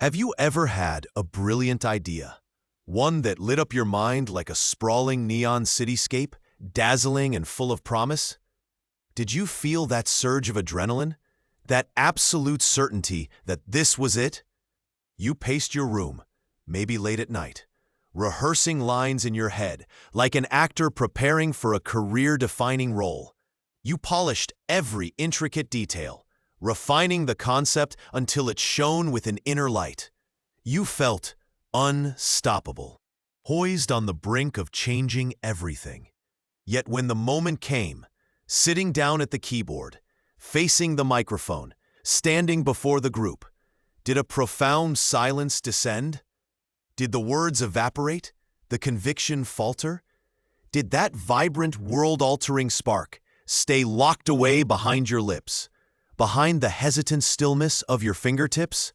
Have you ever had a brilliant idea? One that lit up your mind like a sprawling neon cityscape, dazzling and full of promise? Did you feel that surge of adrenaline? That absolute certainty that this was it? You paced your room, maybe late at night, rehearsing lines in your head like an actor preparing for a career-defining role. You polished every intricate detail, refining the concept until it shone with an inner light. You felt unstoppable, poised on the brink of changing everything. Yet when the moment came, sitting down at the keyboard, facing the microphone, standing before the group, did a profound silence descend? Did the words evaporate? The conviction falter? Did that vibrant, world-altering spark stay locked away behind your lips, behind the hesitant stillness of your fingertips?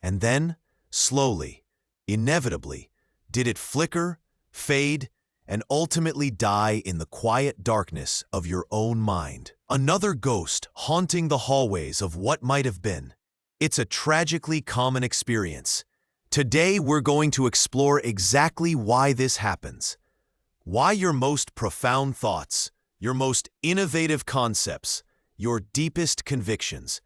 And then, slowly, inevitably, did it flicker, fade, and ultimately die in the quiet darkness of your own mind? Another ghost haunting the hallways of what might have been. It's a tragically common experience. Today we're going to explore exactly why this happens. Why your most profound thoughts, your most innovative concepts, your deepest convictions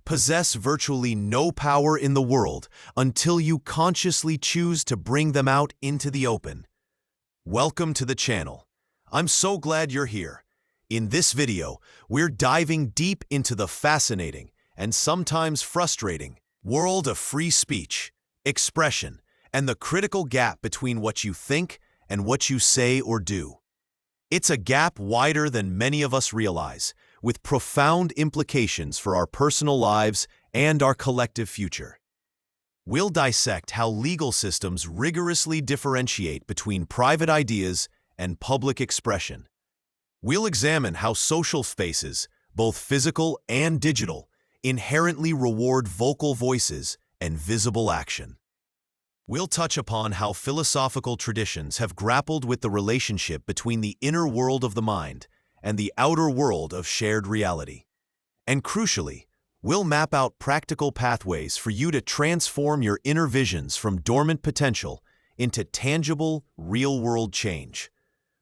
possess virtually no power in the world until you consciously choose to bring them out into the open. Welcome to the channel. I'm so glad you're here. In this video, we're diving deep into the fascinating and sometimes frustrating world of free speech, expression, and the critical gap between what you think and what you say or do. It's a gap wider than many of us realize, with profound implications for our personal lives and our collective future. We'll dissect how legal systems rigorously differentiate between private ideas and public expression. We'll examine how social spaces, both physical and digital, inherently reward vocal voices and visible action. We'll touch upon how philosophical traditions have grappled with the relationship between the inner world of the mind and the outer world of shared reality. And crucially, we'll map out practical pathways for you to transform your inner visions from dormant potential into tangible, real-world change.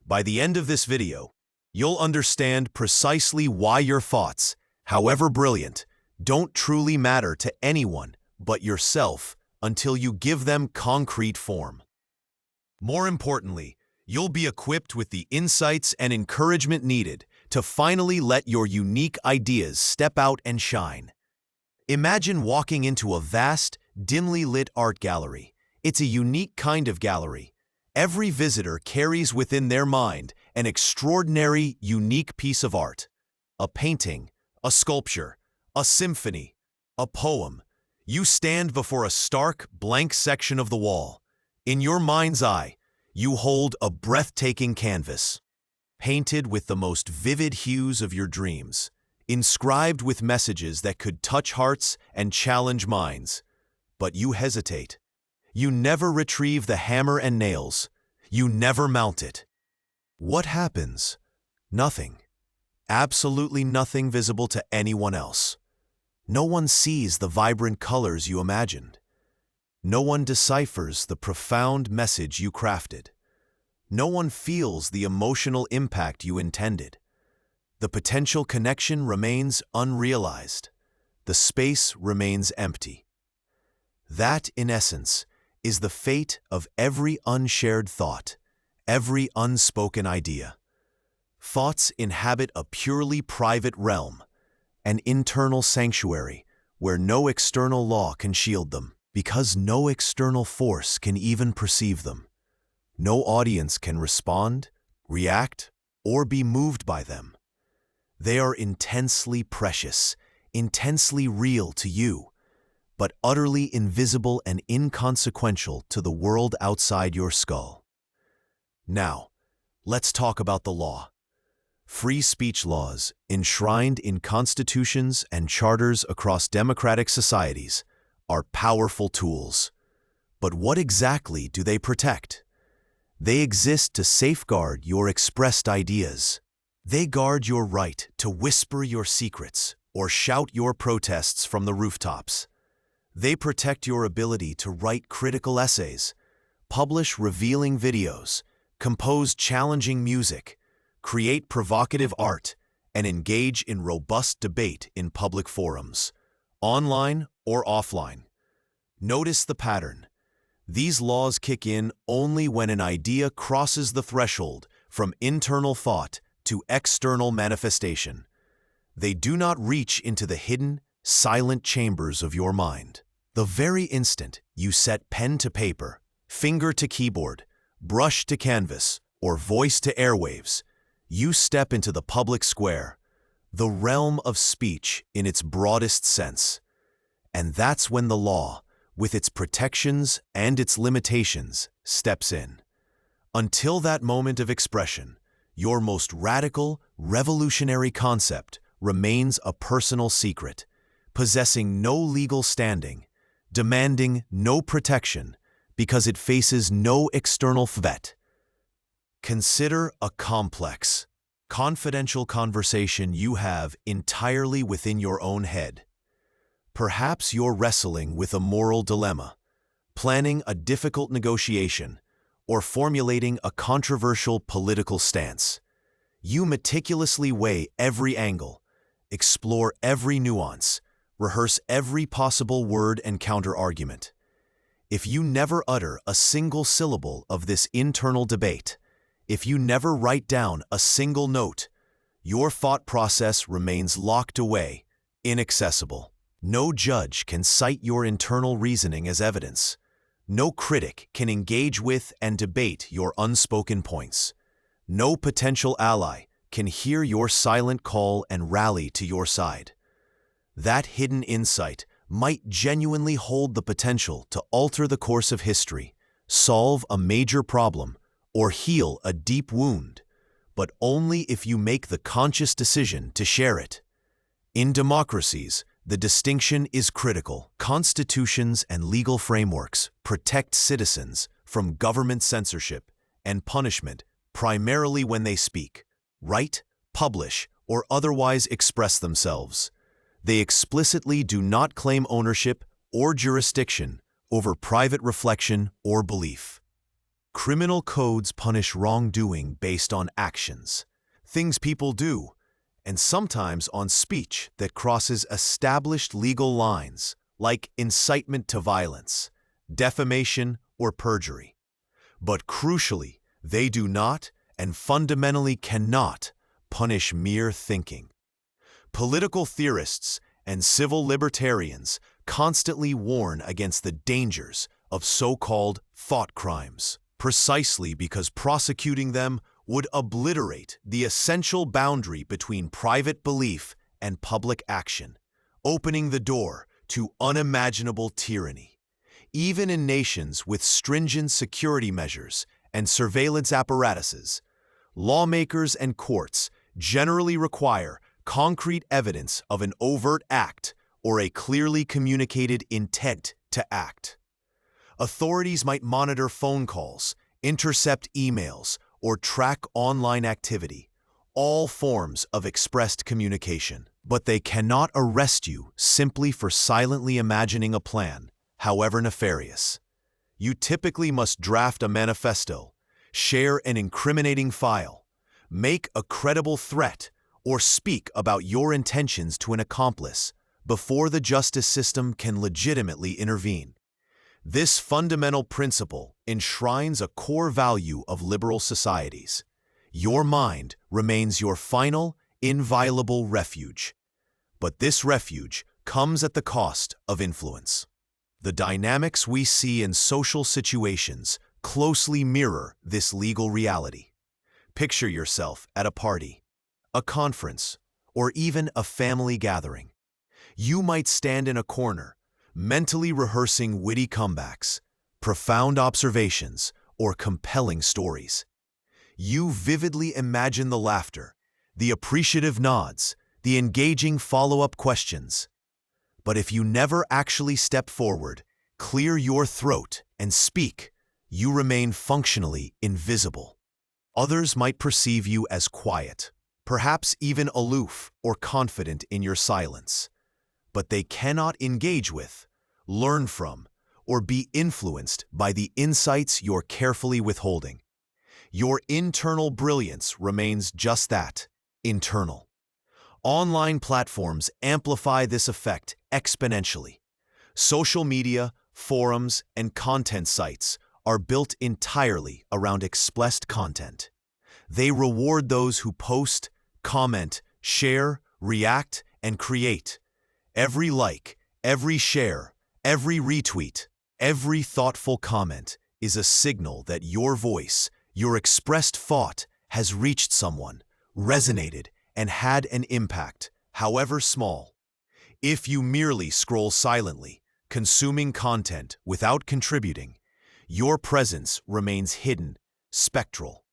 By the end of this video, you'll understand precisely why your thoughts, however brilliant, don't truly matter to anyone but yourself until you give them concrete form. More importantly, you'll be equipped with the insights and encouragement needed to finally let your unique ideas step out and shine. Imagine walking into a vast, dimly lit art gallery. It's a unique kind of gallery. Every visitor carries within their mind an extraordinary, unique piece of art. A painting, a sculpture, a symphony, a poem. You stand before a stark, blank section of the wall. In your mind's eye, you hold a breathtaking canvas, painted with the most vivid hues of your dreams, inscribed with messages that could touch hearts and challenge minds. But you hesitate. You never retrieve the hammer and nails. You never mount it. What happens? Nothing. Absolutely nothing visible to anyone else. No one sees the vibrant colors you imagined. No one deciphers the profound message you crafted. No one feels the emotional impact you intended. The potential connection remains unrealized. The space remains empty. That, in essence, is the fate of every unshared thought, every unspoken idea. Thoughts inhabit a purely private realm, an internal sanctuary where no external law can shield them, because no external force can even perceive them. No audience can respond, react, or be moved by them. They are intensely precious, intensely real to you, but utterly invisible and inconsequential to the world outside your skull. Now, let's talk about the law. Free speech laws, enshrined in constitutions and charters across democratic societies, are powerful tools. But what exactly do they protect? They exist to safeguard your expressed ideas. They guard your right to whisper your secrets or shout your protests from the rooftops. They protect your ability to write critical essays, publish revealing videos, compose challenging music, create provocative art, and engage in robust debate in public forums, online or offline. Notice the pattern. These laws kick in only when an idea crosses the threshold from internal thought to external manifestation. They do not reach into the hidden, silent chambers of your mind. The very instant you set pen to paper, finger to keyboard, brush to canvas, or voice to airwaves, you step into the public square, the realm of speech in its broadest sense. And that's when the law, with its protections and its limitations, steps in. Until that moment of expression, your most radical, revolutionary concept remains a personal secret, possessing no legal standing, demanding no protection, because it faces no external threat. Consider a complex, confidential conversation you have entirely within your own head. Perhaps you're wrestling with a moral dilemma, planning a difficult negotiation, or formulating a controversial political stance. You meticulously weigh every angle, explore every nuance, rehearse every possible word and counter-argument. If you never utter a single syllable of this internal debate, if you never write down a single note, your thought process remains locked away, inaccessible. No judge can cite your internal reasoning as evidence. No critic can engage with and debate your unspoken points. No potential ally can hear your silent call and rally to your side. That hidden insight might genuinely hold the potential to alter the course of history, solve a major problem, or heal a deep wound, but only if you make the conscious decision to share it. In democracies, the distinction is critical. Constitutions and legal frameworks protect citizens from government censorship and punishment primarily when they speak, write, publish, or otherwise express themselves. They explicitly do not claim ownership or jurisdiction over private reflection or belief. Criminal codes punish wrongdoing based on actions, things people do, and sometimes on speech that crosses established legal lines, like incitement to violence, defamation, or perjury. But crucially, they do not, and fundamentally cannot, punish mere thinking. Political theorists and civil libertarians constantly warn against the dangers of so-called thought crimes, precisely because prosecuting them would obliterate the essential boundary between private belief and public action, opening the door to unimaginable tyranny. Even in nations with stringent security measures and surveillance apparatuses, lawmakers and courts generally require concrete evidence of an overt act or a clearly communicated intent to act. Authorities might monitor phone calls, intercept emails, or track online activity, all forms of expressed communication. But they cannot arrest you simply for silently imagining a plan, however nefarious. You typically must draft a manifesto, share an incriminating file, make a credible threat, or speak about your intentions to an accomplice before the justice system can legitimately intervene. This fundamental principle enshrines a core value of liberal societies. Your mind remains your final, inviolable refuge. But this refuge comes at the cost of influence. The dynamics we see in social situations closely mirror this legal reality. Picture yourself at a party, a conference, or even a family gathering. You might stand in a corner, mentally rehearsing witty comebacks, profound observations, or compelling stories. You vividly imagine the laughter, the appreciative nods, the engaging follow-up questions. But if you never actually step forward, clear your throat, and speak, you remain functionally invisible. Others might perceive you as quiet, perhaps even aloof or confident in your silence. But they cannot engage with learn from, or be influenced by the insights you're carefully withholding. Your internal brilliance remains just that, internal. Online platforms amplify this effect exponentially. Social media, forums, and content sites are built entirely around expressed content. They reward those who post, comment, share, react, and create. Every like, every share, every retweet, every thoughtful comment is a signal that your voice, your expressed thought, has reached someone, resonated, and had an impact, however small. If you merely scroll silently, consuming content without contributing, your presence remains hidden, spectral.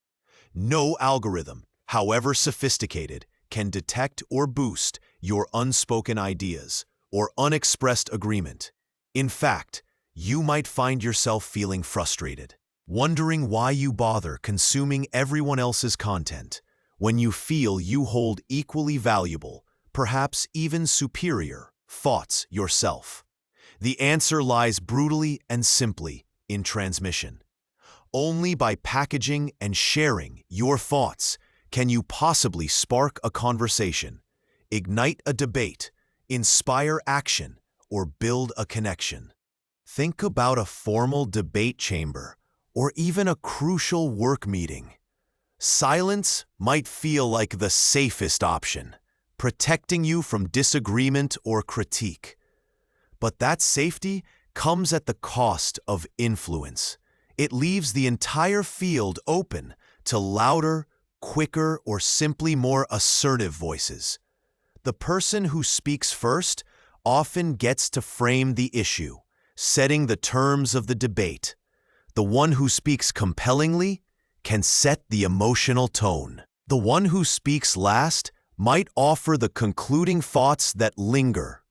No algorithm, however sophisticated, can detect or boost your unspoken ideas or unexpressed agreement. In fact, you might find yourself feeling frustrated, wondering why you bother consuming everyone else's content when you feel you hold equally valuable, perhaps even superior, thoughts yourself. The answer lies brutally and simply in transmission. Only by packaging and sharing your thoughts can you possibly spark a conversation, ignite a debate, inspire action, or build a connection. Think about a formal debate chamber or even a crucial work meeting. Silence might feel like the safest option, protecting you from disagreement or critique. But that safety comes at the cost of influence. It leaves the entire field open to louder, quicker, or simply more assertive voices. The person who speaks first often gets to frame the issue, setting the terms of the debate. The one who speaks compellingly can set the emotional tone. The one who speaks last might offer the concluding thoughts that linger.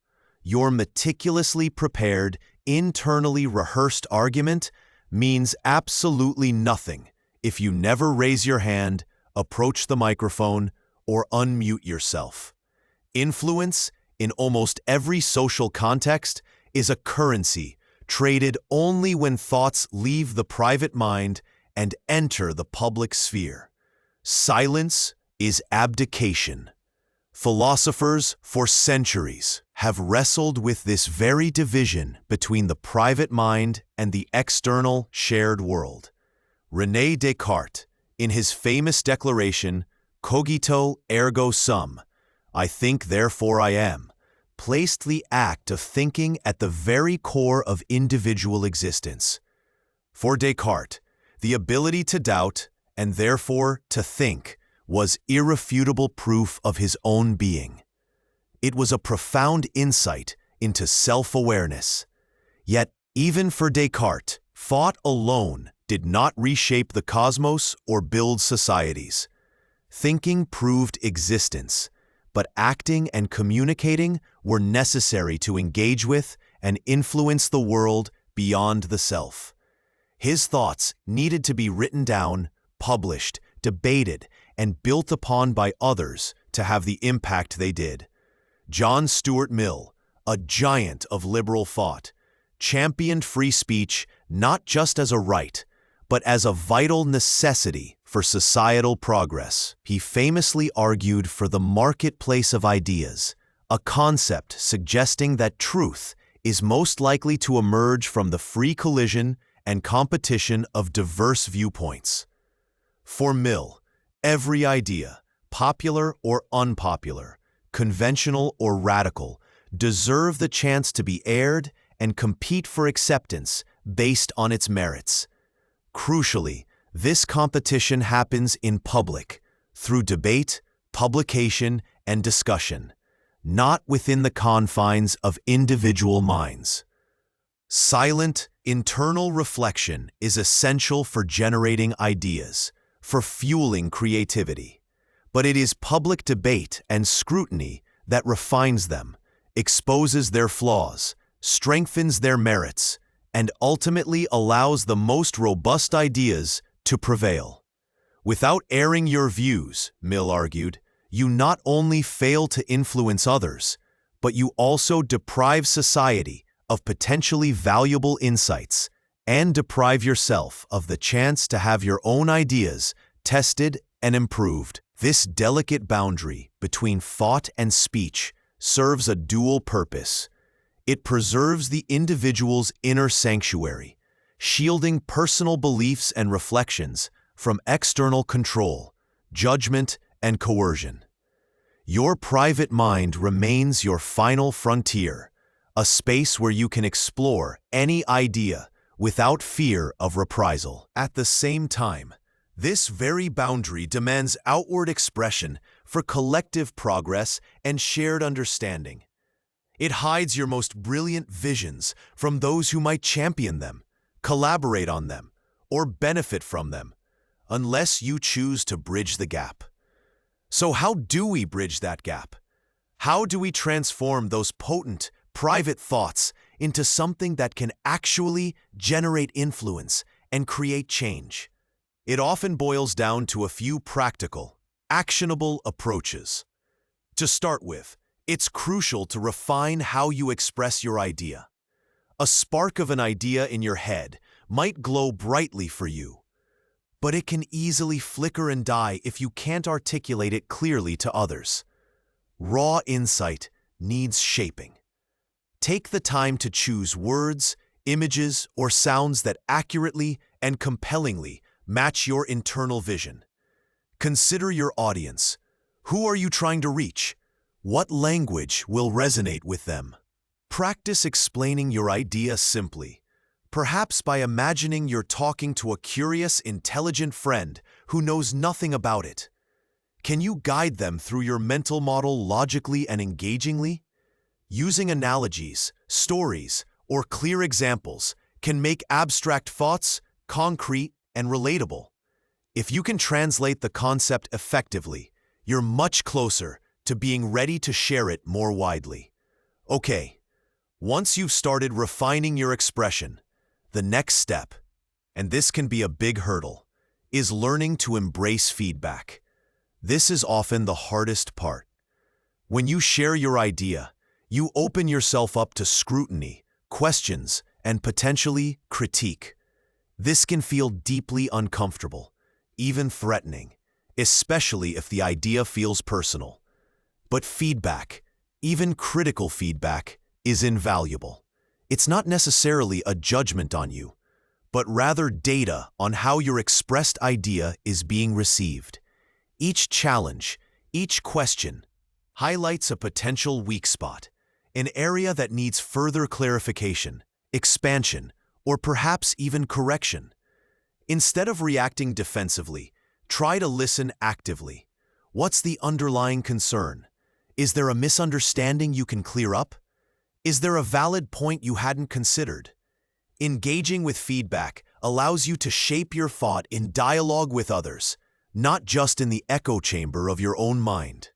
Your meticulously prepared, internally rehearsed argument means absolutely nothing if you never raise your hand, approach the microphone, or unmute yourself. Influence, in almost every social context, is a currency traded only when thoughts leave the private mind and enter the public sphere. Silence is abdication. Philosophers for centuries have wrestled with this very division between the private mind and the external shared world. René Descartes, in his famous declaration, Cogito ergo sum, I think therefore I am, placed the act of thinking at the very core of individual existence. For Descartes, the ability to doubt, and therefore to think, was irrefutable proof of his own being. It was a profound insight into self-awareness. Yet, even for Descartes, thought alone did not reshape the cosmos or build societies. Thinking proved existence, but acting and communicating were necessary to engage with and influence the world beyond the self. His thoughts needed to be written down, published, debated, and built upon by others to have the impact they did. John Stuart Mill, a giant of liberal thought, championed free speech not just as a right, but as a vital necessity for societal progress. He famously argued for the marketplace of ideas, a concept suggesting that truth is most likely to emerge from the free collision and competition of diverse viewpoints. For Mill, every idea, popular or unpopular, conventional or radical, deserved the chance to be aired and compete for acceptance based on its merits. Crucially, this competition happens in public, through debate, publication, and discussion, not within the confines of individual minds. Silent, internal reflection is essential for generating ideas, for fueling creativity. But it is public debate and scrutiny that refines them, exposes their flaws, strengthens their merits, and ultimately allows the most robust ideas to prevail. Without airing your views, Mill argued, you not only fail to influence others, but you also deprive society of potentially valuable insights and deprive yourself of the chance to have your own ideas tested and improved. This delicate boundary between thought and speech serves a dual purpose. It preserves the individual's inner sanctuary, shielding personal beliefs and reflections from external control, judgment, and coercion. Your private mind remains your final frontier, a space where you can explore any idea without fear of reprisal. At the same time, this very boundary demands outward expression for collective progress and shared understanding. It hides your most brilliant visions from those who might champion them, collaborate on them, or benefit from them, unless you choose to bridge the gap. So how do we bridge that gap? How do we transform those potent, private thoughts into something that can actually generate influence and create change? It often boils down to a few practical, actionable approaches. To start with, it's crucial to refine how you express your idea. A spark of an idea in your head might glow brightly for you, but it can easily flicker and die if you can't articulate it clearly to others. Raw insight needs shaping. Take the time to choose words, images, or sounds that accurately and compellingly match your internal vision. Consider your audience. Who are you trying to reach? What language will resonate with them? Practice explaining your idea simply, perhaps by imagining you're talking to a curious, intelligent friend who knows nothing about it. Can you guide them through your mental model logically and engagingly? Using analogies, stories, or clear examples can make abstract thoughts concrete and relatable. If you can translate the concept effectively, you're much closer to being ready to share it more widely. Okay, once you've started refining your expression, the next step, and this can be a big hurdle, is learning to embrace feedback. This is often the hardest part. When you share your idea, you open yourself up to scrutiny, questions, and potentially critique. This can feel deeply uncomfortable, even threatening, especially if the idea feels personal. But feedback, even critical feedback, is invaluable. It's not necessarily a judgment on you, but rather data on how your expressed idea is being received. Each challenge, each question, highlights a potential weak spot, an area that needs further clarification, expansion, or perhaps even correction. Instead of reacting defensively, try to listen actively. What's the underlying concern? Is there a misunderstanding you can clear up? Is there a valid point you hadn't considered? Engaging with feedback allows you to shape your thought in dialogue with others, not just in the echo chamber of your own mind.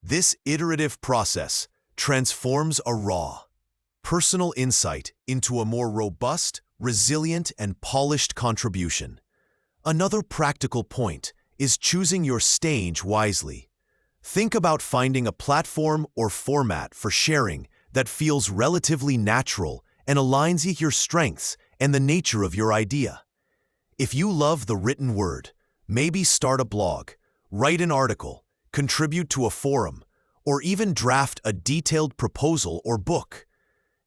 This iterative process transforms a raw, personal insight into a more robust, resilient, and polished contribution. Another practical point is choosing your stage wisely. Think about finding a platform or format for sharing that feels relatively natural and aligns with your strengths and the nature of your idea. If you love the written word, maybe start a blog, write an article, contribute to a forum, or even draft a detailed proposal or book.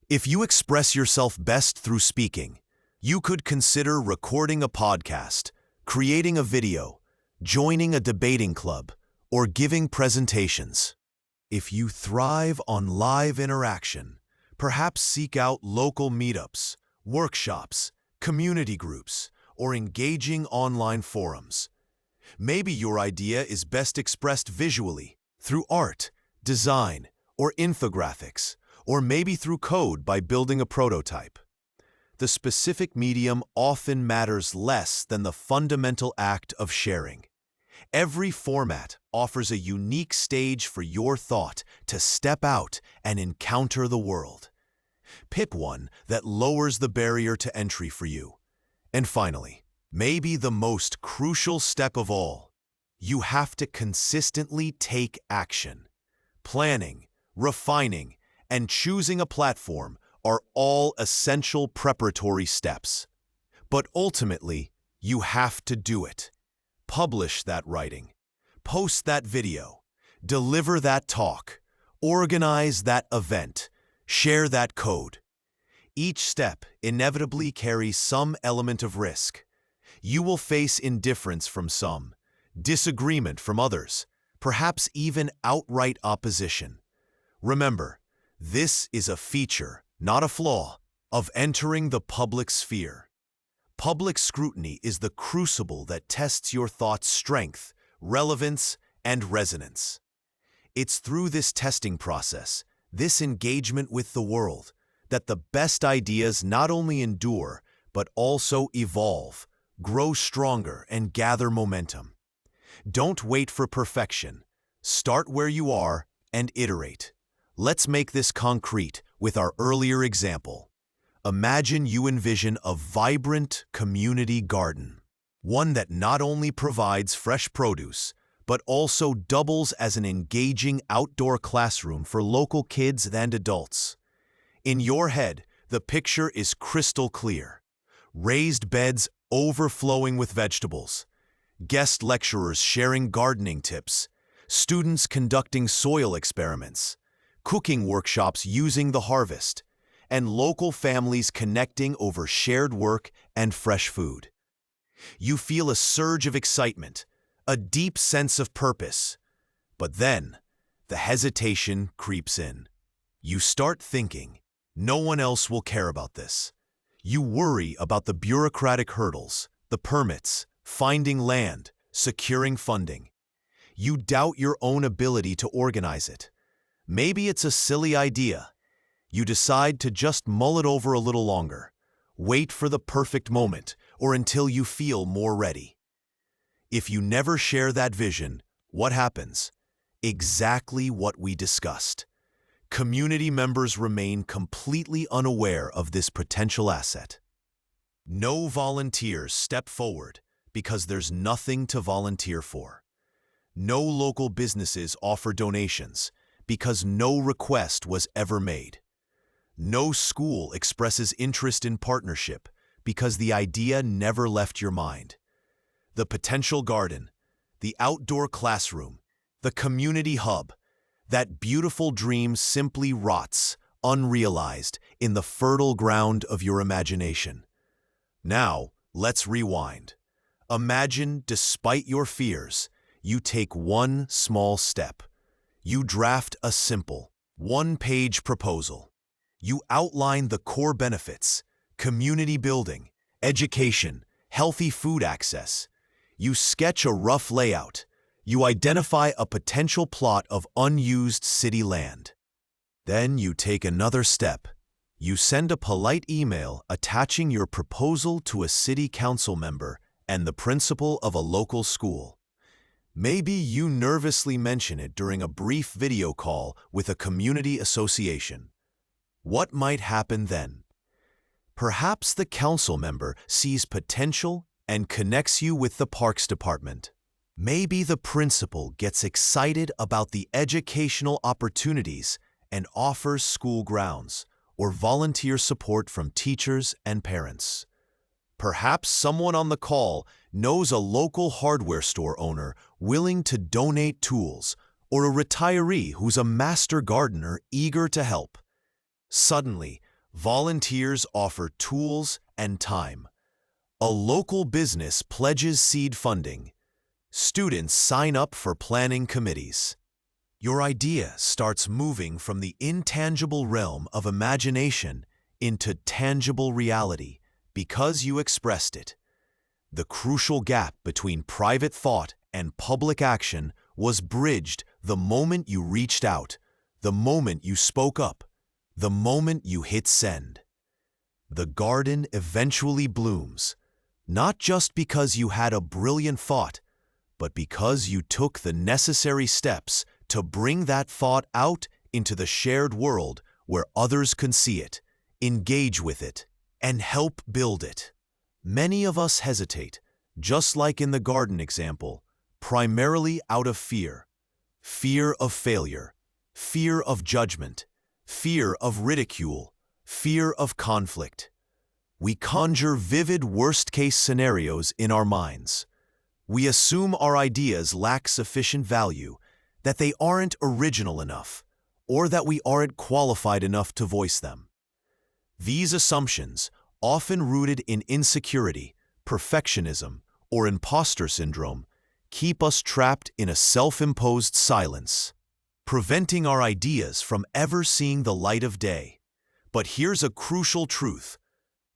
If you express yourself best through speaking, you could consider recording a podcast, creating a video, joining a debating club, or giving presentations. If you thrive on live interaction, perhaps seek out local meetups, workshops, community groups, or engaging online forums. Maybe your idea is best expressed visually, through art, design, or infographics, or maybe through code by building a prototype. The specific medium often matters less than the fundamental act of sharing. Every format offers a unique stage for your thought to step out and encounter the world. Pick one that lowers the barrier to entry for you. And finally, maybe the most crucial step of all, you have to consistently take action. Planning, refining, and choosing a platform are all essential preparatory steps. But ultimately, you have to do it. Publish that writing, post that video, deliver that talk, organize that event, share that code. Each step inevitably carries some element of risk. You will face indifference from some, disagreement from others, perhaps even outright opposition. Remember, this is a feature, not a flaw, of entering the public sphere. Public scrutiny is the crucible that tests your thoughts' strength, relevance, and resonance. It's through this testing process, this engagement with the world, that the best ideas not only endure, but also evolve, grow stronger, and gather momentum. Don't wait for perfection. Start where you are and iterate. Let's make this concrete with our earlier example. Imagine you envision a vibrant community garden, one that not only provides fresh produce, but also doubles as an engaging outdoor classroom for local kids and adults. In your head, the picture is crystal clear. Raised beds overflowing with vegetables, guest lecturers sharing gardening tips, students conducting soil experiments, cooking workshops using the harvest, and local families connecting over shared work and fresh food. You feel a surge of excitement, a deep sense of purpose. But then, the hesitation creeps in. You start thinking, no one else will care about this. You worry about the bureaucratic hurdles, the permits, finding land, securing funding. You doubt your own ability to organize it. Maybe it's a silly idea. You decide to just mull it over a little longer, wait for the perfect moment, or until you feel more ready. If you never share that vision, what happens? Exactly what we discussed. Community members remain completely unaware of this potential asset. No volunteers step forward because there's nothing to volunteer for. No local businesses offer donations because no request was ever made. No school expresses interest in partnership because the idea never left your mind. The potential garden, the outdoor classroom, the community hub, that beautiful dream simply rots, unrealized, in the fertile ground of your imagination. Now, let's rewind. Imagine, despite your fears, you take one small step. You draft a simple, one-page proposal. You outline the core benefits: community building, education, healthy food access. You sketch a rough layout. You identify a potential plot of unused city land. Then you take another step. You send a polite email attaching your proposal to a city council member and the principal of a local school. Maybe you nervously mention it during a brief video call with a community association. What might happen then? Perhaps the council member sees potential and connects you with the Parks Department. Maybe the principal gets excited about the educational opportunities and offers school grounds or volunteer support from teachers and parents. Perhaps someone on the call knows a local hardware store owner willing to donate tools, or a retiree who's a master gardener eager to help. Suddenly, volunteers offer tools and time. A local business pledges seed funding. Students sign up for planning committees. Your idea starts moving from the intangible realm of imagination into tangible reality because you expressed it. The crucial gap between private thought and public action was bridged the moment you reached out, the moment you spoke up, the moment you hit send. The garden eventually blooms, not just because you had a brilliant thought, but because you took the necessary steps to bring that thought out into the shared world where others can see it, engage with it, and help build it. Many of us hesitate, just like in the garden example, primarily out of fear. Fear of failure, fear of judgment, fear of ridicule, Fear of conflict. We conjure vivid worst-case scenarios in our minds. We assume our ideas lack sufficient value, that they aren't original enough, or that we aren't qualified enough to voice them. These assumptions, often rooted in insecurity, perfectionism, or imposter syndrome, keep us trapped in a self-imposed silence, preventing our ideas from ever seeing the light of day. But here's a crucial truth.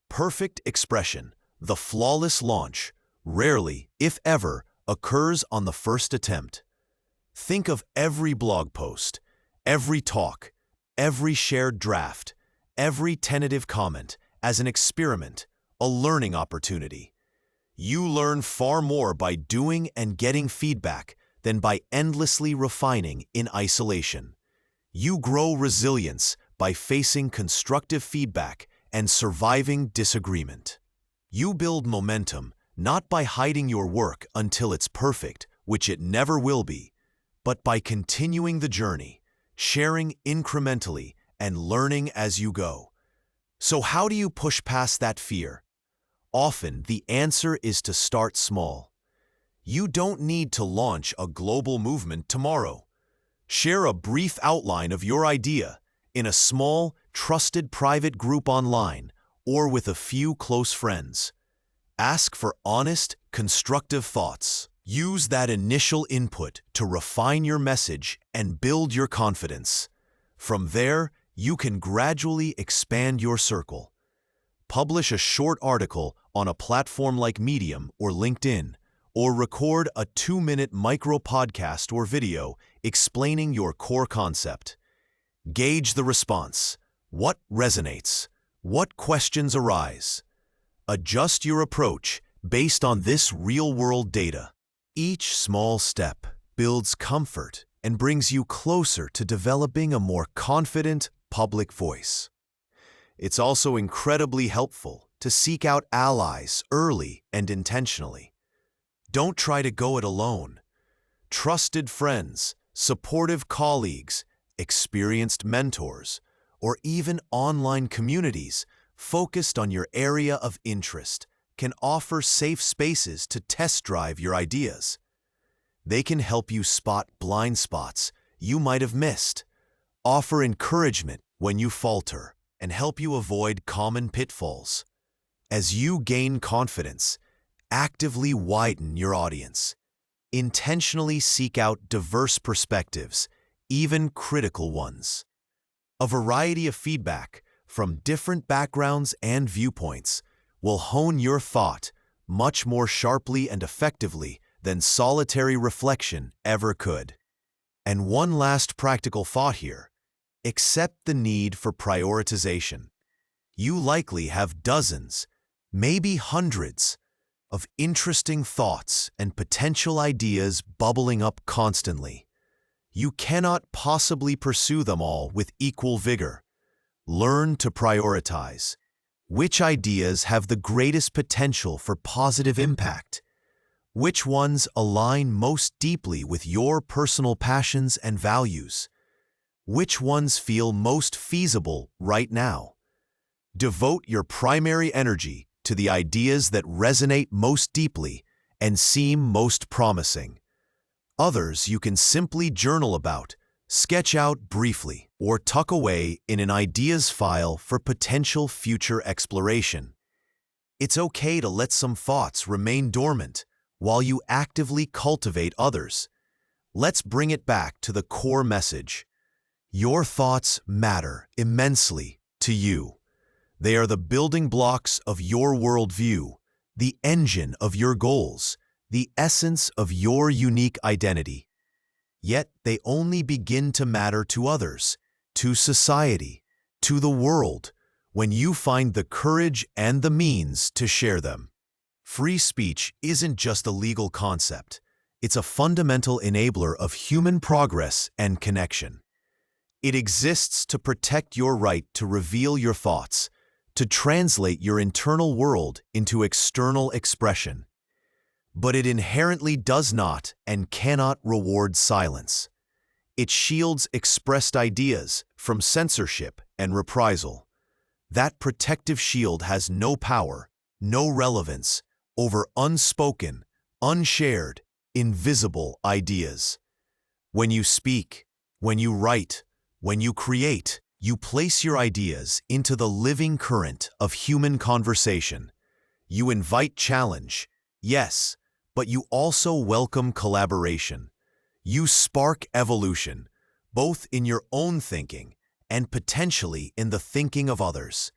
Perfect expression, the flawless launch, rarely, if ever, occurs on the first attempt. Think of every blog post, every talk, every shared draft, every tentative comment as an experiment, a learning opportunity. You learn far more by doing and getting feedback than by endlessly refining in isolation. You grow resilience by facing constructive feedback and surviving disagreement. You build momentum not by hiding your work until it's perfect, which it never will be, but by continuing the journey, sharing incrementally, and learning as you go. So how do you push past that fear? Often, the answer is to start small. You don't need to launch a global movement tomorrow. Share a brief outline of your idea in a small, trusted private group online or with a few close friends. Ask for honest, constructive thoughts. Use that initial input to refine your message and build your confidence. From there, you can gradually expand your circle. Publish a short article on a platform like Medium or LinkedIn, or record a 2-minute micro-podcast or video explaining your core concept. Gauge the response. What resonates? What questions arise? Adjust your approach based on this real-world data. Each small step builds comfort and brings you closer to developing a more confident public voice. It's also incredibly helpful to seek out allies early and intentionally. Don't try to go it alone. Trusted friends, supportive colleagues, experienced mentors, or even online communities focused on your area of interest can offer safe spaces to test drive your ideas. They can help you spot blind spots you might have missed, offer encouragement when you falter, and help you avoid common pitfalls. As you gain confidence, actively widen your audience. Intentionally seek out diverse perspectives, even critical ones. A variety of feedback from different backgrounds and viewpoints will hone your thought much more sharply and effectively than solitary reflection ever could. And one last practical thought here. Accept the need for prioritization. You likely have dozens, maybe hundreds, of interesting thoughts and potential ideas bubbling up constantly. You cannot possibly pursue them all with equal vigor. Learn to prioritize. Which ideas have the greatest potential for positive impact? Which ones align most deeply with your personal passions and values? Which ones feel most feasible right now? Devote your primary energy to the ideas that resonate most deeply and seem most promising. Others you can simply journal about, sketch out briefly, or tuck away in an ideas file for potential future exploration. It's okay to let some thoughts remain dormant while you actively cultivate others. Let's bring it back to the core message. Your thoughts matter immensely to you. They are the building blocks of your worldview, the engine of your goals, the essence of your unique identity. Yet they only begin to matter to others, to society, to the world, when you find the courage and the means to share them. Free speech isn't just a legal concept. It's a fundamental enabler of human progress and connection. It exists to protect your right to reveal your thoughts, to translate your internal world into external expression. But it inherently does not and cannot reward silence. It shields expressed ideas from censorship and reprisal. That protective shield has no power, no relevance over unspoken, unshared, invisible ideas. When you speak, when you write, when you create, you place your ideas into the living current of human conversation. You invite challenge, yes, but you also welcome collaboration. You spark evolution, both in your own thinking and potentially in the thinking of others.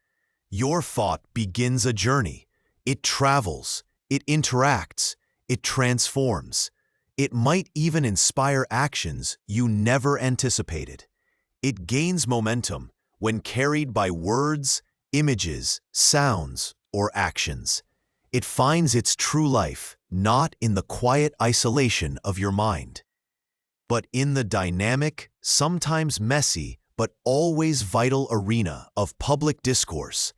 Your thought begins a journey. It travels, it interacts, it transforms. It might even inspire actions you never anticipated. It gains momentum when carried by words, images, sounds, or actions. It finds its true life not in the quiet isolation of your mind, but in the dynamic, sometimes messy, but always vital arena of public discourse.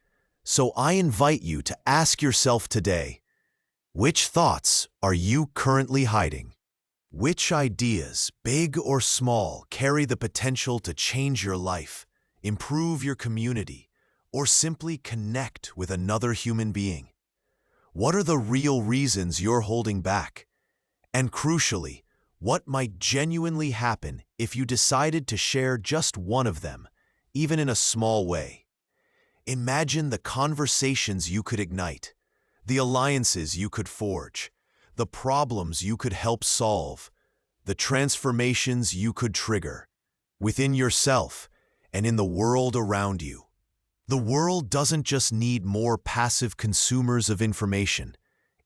So I invite you to ask yourself today, which thoughts are you currently hiding? Which ideas, big or small, carry the potential to change your life, improve your community, or simply connect with another human being? What are the real reasons you're holding back? And crucially, what might genuinely happen if you decided to share just one of them, even in a small way? Imagine the conversations you could ignite, the alliances you could forge, the problems you could help solve, the transformations you could trigger, within yourself and in the world around you. The world doesn't just need more passive consumers of information.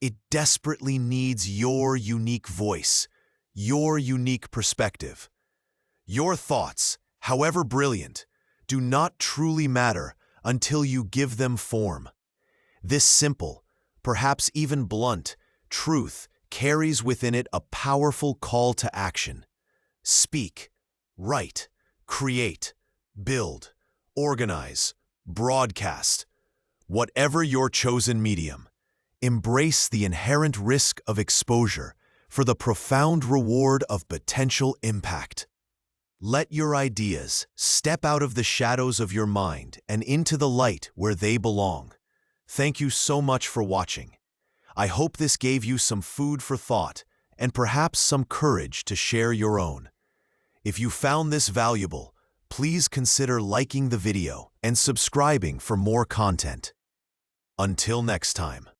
It desperately needs your unique voice, your unique perspective. Your thoughts, however brilliant, do not truly matter until you give them form. This simple, perhaps even blunt, truth carries within it a powerful call to action. Speak, write, create, build, organize, broadcast. Whatever your chosen medium, embrace the inherent risk of exposure for the profound reward of potential impact. Let your ideas step out of the shadows of your mind and into the light where they belong. Thank you so much for watching. I hope this gave you some food for thought and perhaps some courage to share your own. If you found this valuable, please consider liking the video and subscribing for more content. Until next time.